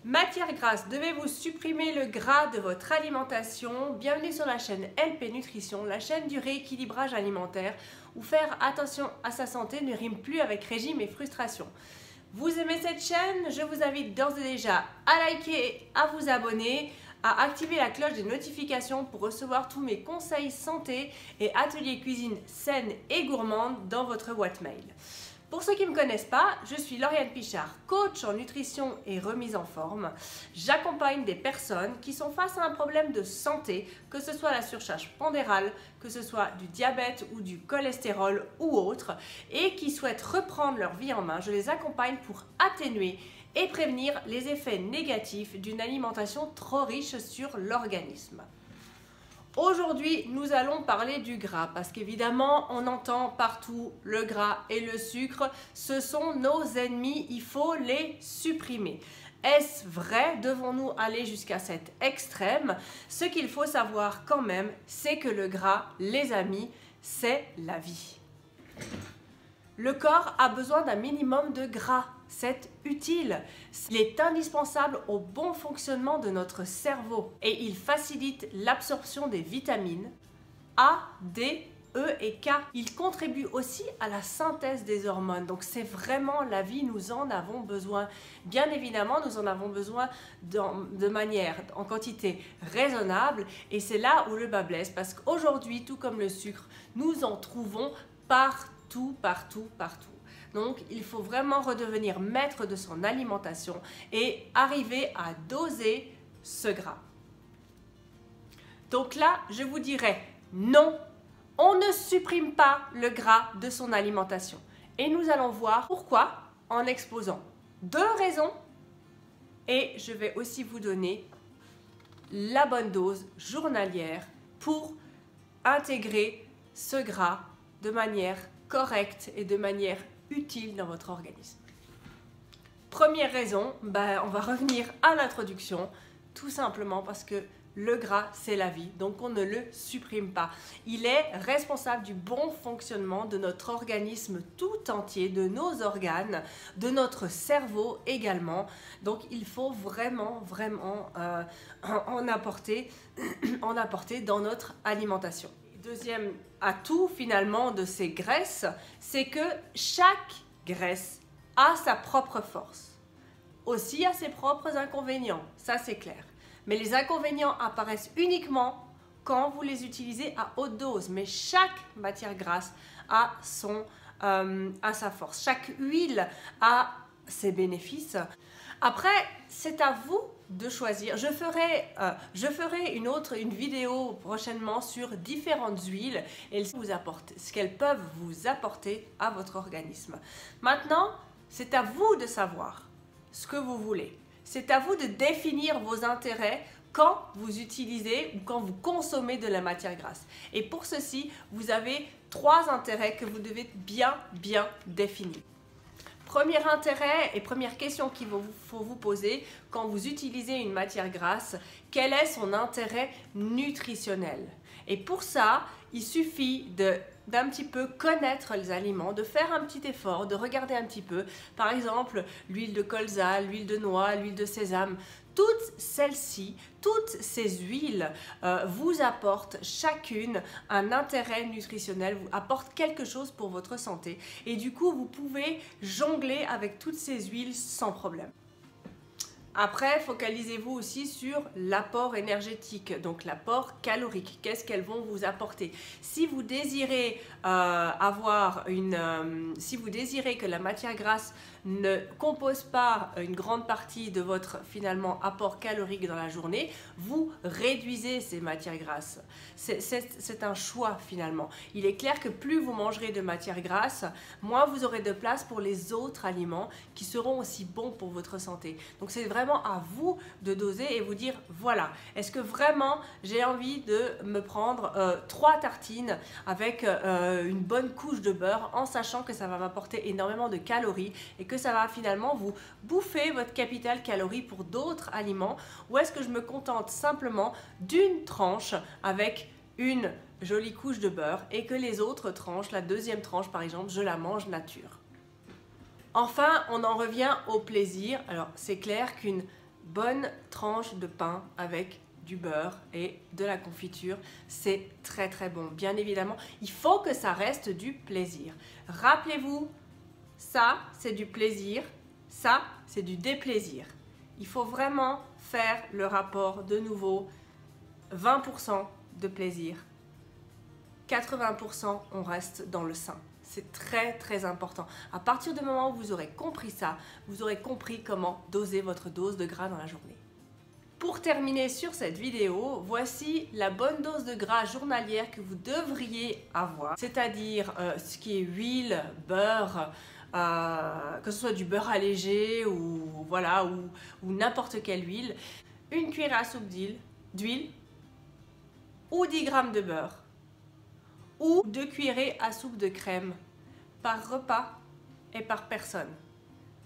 Matière grasse, devez-vous supprimer le gras de votre alimentation? Bienvenue sur la chaîne LP Nutrition, la chaîne du rééquilibrage alimentaire, où faire attention à sa santé ne rime plus avec régime et frustration. Vous aimez cette chaîne? Je vous invite d'ores et déjà à liker, à vous abonner, à activer la cloche des notifications pour recevoir tous mes conseils santé et ateliers cuisine saine et gourmande dans votre boîte mail. Pour ceux qui ne me connaissent pas, je suis Lauriane Pichard, coach en nutrition et remise en forme. J'accompagne des personnes qui sont face à un problème de santé, que ce soit la surcharge pondérale, que ce soit du diabète ou du cholestérol ou autre, et qui souhaitent reprendre leur vie en main. Je les accompagne pour atténuer et prévenir les effets négatifs d'une alimentation trop riche sur l'organisme. Aujourd'hui, nous allons parler du gras parce qu'évidemment, on entend partout le gras et le sucre. Ce sont nos ennemis, il faut les supprimer. Est-ce vrai? Devons-nous aller jusqu'à cet extrême? Ce qu'il faut savoir quand même, c'est que le gras, les amis, c'est la vie. Le corps a besoin d'un minimum de gras. C'est utile. Il est indispensable au bon fonctionnement de notre cerveau et il facilite l'absorption des vitamines A, D, E et K. Il contribue aussi à la synthèse des hormones. Donc c'est vraiment la vie, nous en avons besoin. Bien évidemment, nous en avons besoin de manière, en quantité raisonnable et c'est là où le bas blesse parce qu'aujourd'hui, tout comme le sucre, nous en trouvons partout, partout, partout. Donc, il faut vraiment redevenir maître de son alimentation et arriver à doser ce gras. Donc là, je vous dirais non, on ne supprime pas le gras de son alimentation. Et nous allons voir pourquoi en exposant 2 raisons et je vais aussi vous donner la bonne dose journalière pour intégrer ce gras de manière correcte et de manière utile dans votre organisme. Première raison, on va revenir à l'introduction, tout simplement parce que le gras, c'est la vie, donc on ne le supprime pas. Il est responsable du bon fonctionnement de notre organisme tout entier, de nos organes, de notre cerveau également. Donc il faut vraiment en apporter dans notre alimentation. Deuxième atout finalement de ces graisses, c'est que chaque graisse a sa propre force. Aussi a ses propres inconvénients, ça c'est clair. Mais les inconvénients apparaissent uniquement quand vous les utilisez à haute dose. Mais chaque matière grasse a sa force. Chaque huile a ses bénéfices. Après, c'est à vous de choisir. Je ferai une vidéo prochainement sur différentes huiles et ce qu'elles peuvent vous apporter à votre organisme. Maintenant, c'est à vous de savoir ce que vous voulez. C'est à vous de définir vos intérêts quand vous utilisez ou quand vous consommez de la matière grasse. Et pour ceci, vous avez 3 intérêts que vous devez bien définir. Premier intérêt et première question qu'il faut vous poser quand vous utilisez une matière grasse, quel est son intérêt nutritionnel? Et pour ça, il suffit d'un petit peu connaître les aliments, de faire un petit effort, de regarder un petit peu. Par exemple, l'huile de colza, l'huile de noix, l'huile de sésame. Toutes celles-ci, toutes ces huiles vous apportent chacune un intérêt nutritionnel, vous apportent quelque chose pour votre santé. Et du coup, vous pouvez jongler avec toutes ces huiles sans problème. Après, focalisez-vous aussi sur l'apport énergétique, donc l'apport calorique. Qu'est-ce qu'elles vont vous apporter? Si vous désirez si vous désirez que la matière grasse ne compose pas une grande partie de votre finalement apport calorique dans la journée, vous réduisez ces matières grasses. C'est un choix finalement. Il est clair que plus vous mangerez de matières grasses, moins vous aurez de place pour les autres aliments qui seront aussi bons pour votre santé. Donc c'est vraiment à vous de doser et vous dire voilà, est-ce que vraiment j'ai envie de me prendre 3 tartines avec une bonne couche de beurre en sachant que ça va m'apporter énormément de calories et que ça va finalement vous bouffer votre capital calories pour d'autres aliments, ou est-ce que je me contente simplement d'une tranche avec une jolie couche de beurre et que les autres tranches, la deuxième tranche par exemple, je la mange nature? Enfin, on en revient au plaisir. Alors, c'est clair qu'une bonne tranche de pain avec du beurre et de la confiture, c'est très très bon. Bien évidemment, il faut que ça reste du plaisir. Rappelez-vous, ça c'est du plaisir, ça c'est du déplaisir. Il faut vraiment faire le rapport de nouveau, 20% de plaisir, 80% on reste dans le sain. C'est très très important. À partir du moment où vous aurez compris ça, vous aurez compris comment doser votre dose de gras dans la journée. Pour terminer sur cette vidéo, voici la bonne dose de gras journalière que vous devriez avoir. C'est-à-dire ce qui est huile, beurre, que ce soit du beurre allégé ou, voilà, ou n'importe quelle huile. Une cuillère à soupe d'huile ou 10 g de beurre ou 2 cuillerées à soupe de crème par repas et par personne.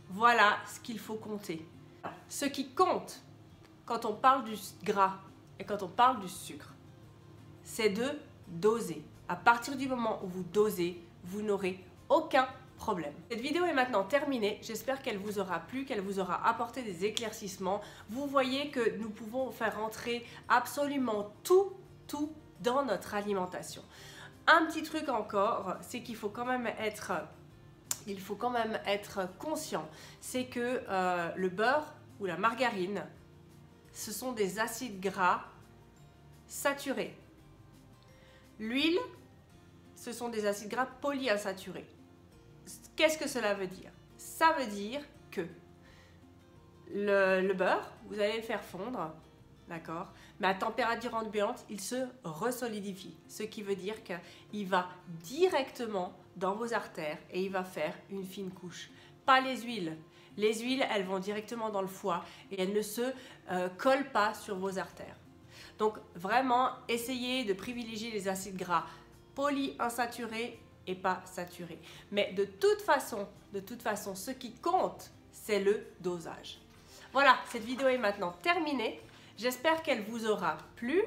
Voilà ce qu'il faut compter. Ce qui compte quand on parle du gras et quand on parle du sucre, c'est de doser. À partir du moment où vous dosez, vous n'aurez aucun problème. Cette vidéo est maintenant terminée. J'espère qu'elle vous aura plu, qu'elle vous aura apporté des éclaircissements. Vous voyez que nous pouvons faire entrer absolument tout dans notre alimentation. Un petit truc encore, c'est qu'il faut quand même être conscient, c'est que le beurre ou la margarine, ce sont des acides gras saturés. L'huile, ce sont des acides gras polyinsaturés. Qu'est-ce que cela veut dire? Ça veut dire que le beurre, vous allez le faire fondre, d'accord? Mais à température ambiante, il se resolidifie. Ce qui veut dire qu'il va directement dans vos artères et il va faire une fine couche. Pas les huiles. Les huiles, elles vont directement dans le foie et elles ne se collent pas sur vos artères. Donc vraiment, essayez de privilégier les acides gras polyinsaturés et pas saturés. Mais de toute façon, ce qui compte, c'est le dosage. Voilà, cette vidéo est maintenant terminée. J'espère qu'elle vous aura plu.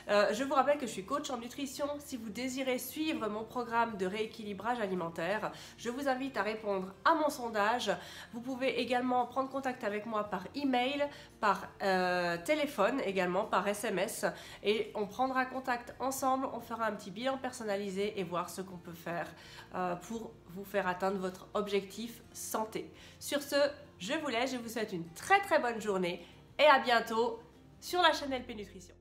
Je vous rappelle que je suis coach en nutrition. Si vous désirez suivre mon programme de rééquilibrage alimentaire, je vous invite à répondre à mon sondage. Vous pouvez également prendre contact avec moi par email, par téléphone, également par SMS. Et on prendra contact ensemble, on fera un petit bilan personnalisé et voir ce qu'on peut faire pour vous faire atteindre votre objectif santé. Sur ce, je vous laisse, je vous souhaite une très très bonne journée et à bientôt sur la chaîne LP Nutrition.